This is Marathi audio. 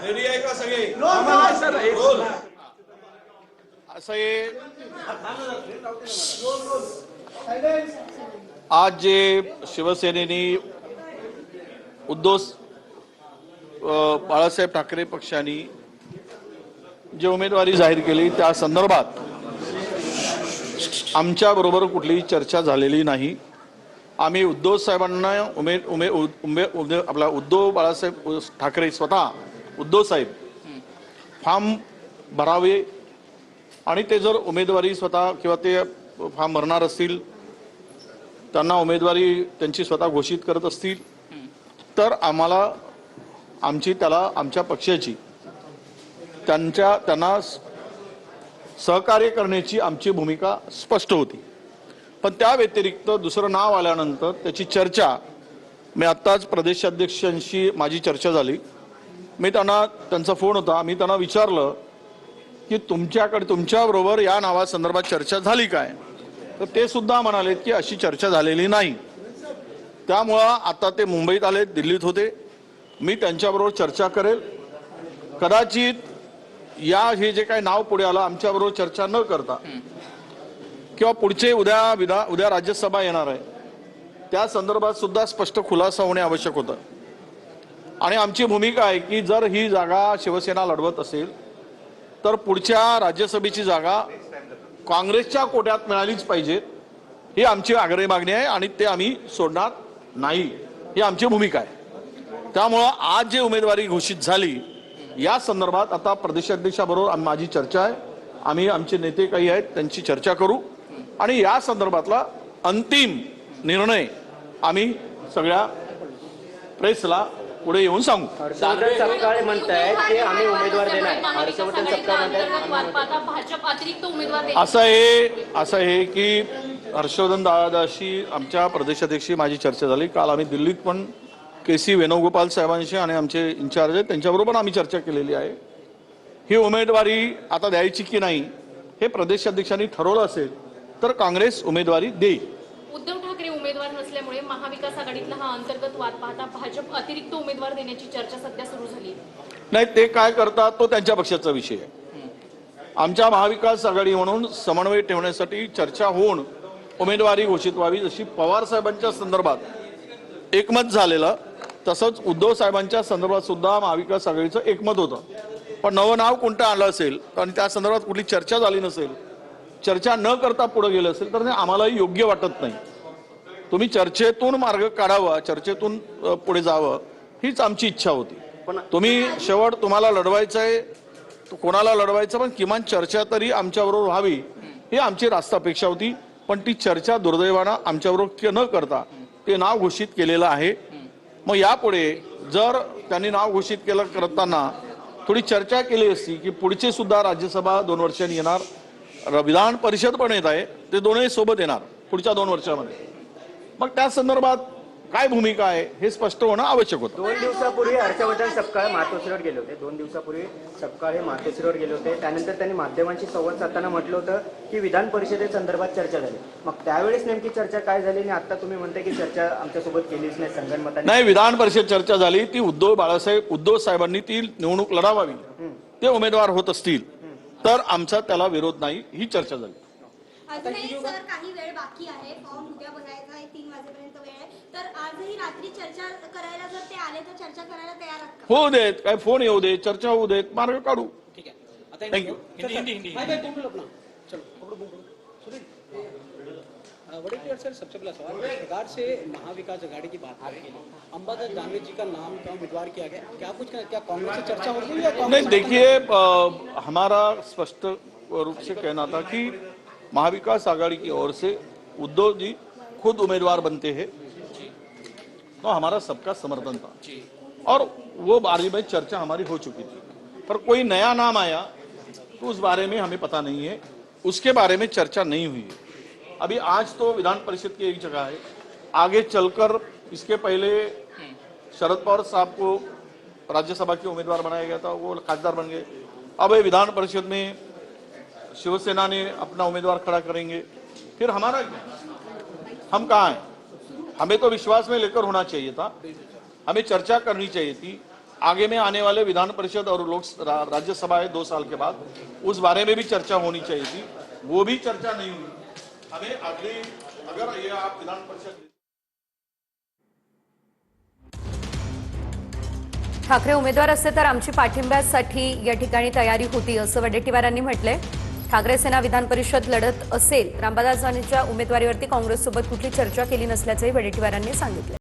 रेडी आहे का सगळे? असं आज जे शिवसेनेने उद्धव बाळासाहेब ठाकरे पक्षाने जे उमेदवारी जाहीर केली त्या संदर्भात आमच्या बरोबर कुठलीही चर्चा झालेली नाही। आम्ही उद्धव साहेबांना आपला उद्धव बाळासाहेब ठाकरे स्वतः उद्धव साहेब फॉर्म भरावे आणि ते जर उमेदवारी स्वतः किंवा ते फॉर्म भरणार असतील, त्यांना उमेदवारी त्यांची स्वतः घोषित करत असतील तर आम्हाला आमच्या पक्षाची त्यांना सहकार्य करण्याची आमची भूमिका स्पष्ट होती। पण त्या व्यतिरिक्त दुसरं नाव आल्यानंतर त्याची चर्चा मी आत्ताच प्रदेशाध्यक्षांशी माझी चर्चा झाली। त्यांचा फोन होता, मी त्यांना विचारलं की तुमच्याबरोबर या नावासंदर्भात चर्चा झाली काय, तर ते सुद्धा म्हणाले की अशी चर्चा झालेली नाही। त्यामुळं आता ते मुंबईत आले, दिल्लीत होते, मी त्यांच्याबरोबर चर्चा करेल। कदाचित हे जे काही नाव पुढे आलं आमच्याबरोबर चर्चा न करता किंवा पुढचे उद्या राज्यसभा येणार आहे त्या संदर्भात सुद्धा स्पष्ट खुलासा होणे आवश्यक होतं। आणि आमची भूमिका आहे की जर ही जागा शिवसेना लढवत असेल तर पुढच्या राज्यसभेची जागा काँग्रेसच्या कोट्यात मिळालीच पाहिजे, ही आमची आग्रही मागणी आहे आणि ते आम्ही सोडणार नाही, ही आमची भूमिका आहे। त्यामुळं आज जे उमेदवारी घोषित झाली या संदर्भात आता प्रदेशाध्यक्षाबरोबर माझी चर्चा आहे। आम्ही आमचे नेते काही आहेत त्यांची चर्चा करू आणि या संदर्भातला अंतिम निर्णय आम्ही सगळ्या प्रेसला पुढे येऊन सांगू। हर्षवर्धन सपकाळे म्हणतायत की आम्ही उमेदवार देणार, हर्षवर्धन सपकाळे म्हणतायत असं आहे की हर्षवर्धन दादाशी आमच्या प्रदेशाध्यक्षी माझी चर्चा झाली। काल आम्ही दिल्लीत पण KC वेणुगोपाल साहेबांशी आणि आमचे इन्चार्ज आहेत त्यांच्याबरोबर आम्ही चर्चा केलेली आहे। ही उमेदवारी आता द्यायची की नाही हे प्रदेशाध्यक्षांनी ठरवलं असेल तर काँग्रेस उमेदवारी देईल। उद्धव ठाकरे उमेदवार नसल्यामुळे महाविकास आघाडीतला हा अंतर्गत वाद पाहता भाजप अतिरिक्त उमेदवार देण्याची चर्चा सध्या सुरू झाली नाही, ते काय करतात तो त्यांच्या पक्षाचा विषय आहे। आमच्या महाविकास आघाडी म्हणून समन्वय ठेवण्यासाठी चर्चा होऊन उमेदवारी घोषित व्हावी, जशी पवार साहेबांच्या संदर्भात एकमत झालेलं तसंच उद्धव साहेबांच्या संदर्भात सुद्धा महाविकास आघाडीचं एकमत होतं। पण नवं नाव कोणतं आलं असेल आणि त्या संदर्भात कुठली चर्चा झाली नसेल, चर्चा न करता पुढे गेलं असेल तर आम्हालाही योग्य वाटत नाही। तुम्ही चर्चेतून मार्ग काढावा, चर्चेतून पुढे जावं हीच आमची इच्छा होती। तुम्ही शेवट तुम्हाला लढवायचं आहे, कोणाला लढवायचं पण किमान चर्चा तरी आमच्याबरोबर व्हावी ही आमची रास्त अपेक्षा होती। पण ती चर्चा दुर्दैवानं आमच्याबरोबर न करता ते नाव घोषित केलेलं आहे। मग यापुढे जर त्यांनी नाव घोषित केलं करताना थोडी चर्चा केली असती की पुढचे सुद्धा राज्यसभा 2 वर्षांनी येणार, विधान परिषद पण येत आहे, ते दोन्ही सोबत येणार पुढच्या 2 वर्षांमध्ये, मग त्या संदर्भात काय भूमिका आहे हे स्पष्ट होणं आवश्यक होतं। 2 दिवसापूर्वी हर्षवर्धन सपकाळे मातोश्रीवर गेले होते, 2 दिवसापूर्वी सपकाळे मातोश्रीवर गेले होते, त्यानंतर त्यांनी माध्यमांशी संवाद साधताना म्हटलं होतं की विधान परिषदेसंदर्भात चर्चा झाली। मग त्यावेळेस नेमकी चर्चा काय झाली आणि आता तुम्ही म्हणताय की चर्चा आमच्यासोबत केलीच नाही, संगनमताने नाही, विधान परिषद चर्चा झाली ती उद्धव साहेबांनी ती निवडणूक लढावावी, ते उमेदवार होत असतील तर आमचा त्याला विरोध नाही, ही चर्चा झाली। अजूनही सर काही वेळ बाकी आहे, फॉर्म उद्या भरायचा आहे, 3 वाजेपर्यंत वेळ आहे, तर आजही रात्री चर्चा करायला जर ते आले तर चर्चा करायला तयार आहात का? होऊ देत, काय फोन येऊ देत, चर्चा होऊ देत, मार्ग काढू। ठीक है, थँक्यू। वडेट्टीवार सर, सबसे पहला सवाल इस प्रकार से महाविकास आघाड़ी की बात करें, अंबादास दानवे जी का नाम का उम्मीदवार किया गया, क्या कांग्रेस से चर्चा होगी या नहीं? देखिए, हमारा स्पष्ट रूप से कहना था कि महाविकास आघाड़ी की ओर से उद्धव जी खुद उम्मीदवार बनते हैं तो हमारा सबका समर्थन था और वो बारे में चर्चा हमारी हो चुकी थी। पर कोई नया नाम आया तो उस बारे में हमें पता नहीं है, उसके बारे में चर्चा नहीं हुई है। अभी आज तो विधान परिषद की एक जगह है, आगे चलकर इसके पहले शरद पवार साहब को राज्यसभा के उम्मीदवार बनाया गया था, वो खासदार बन गए। अब विधान परिषद में शिवसेना ने अपना उम्मीदवार खड़ा करेंगे, फिर हमारा क्या? हम कहाँ हैं? हमें तो विश्वास में लेकर होना चाहिए था, हमें चर्चा करनी चाहिए थी। आगे में आने वाले विधान परिषद और राज्यसभा है 2 साल के बाद, उस बारे में भी चर्चा होनी चाहिए थी, वो भी चर्चा नहीं हुई। हमें अगली, अगर ये आप विधान परिषद ठाकरे उमेदवार असते तर आमची पाठिंब्यासाठी या ठिकाणी तयारी होती असं वडेट्टीवारांनी म्हटलंय। ठाकरे सेना विधान परिषद लढत असेल, रामदास दानवेंच्या उमेदवारीवरती काँग्रेससोबत कुठली चर्चा केली नसल्याचंही वडेट्टीवारांनी सांगितलं।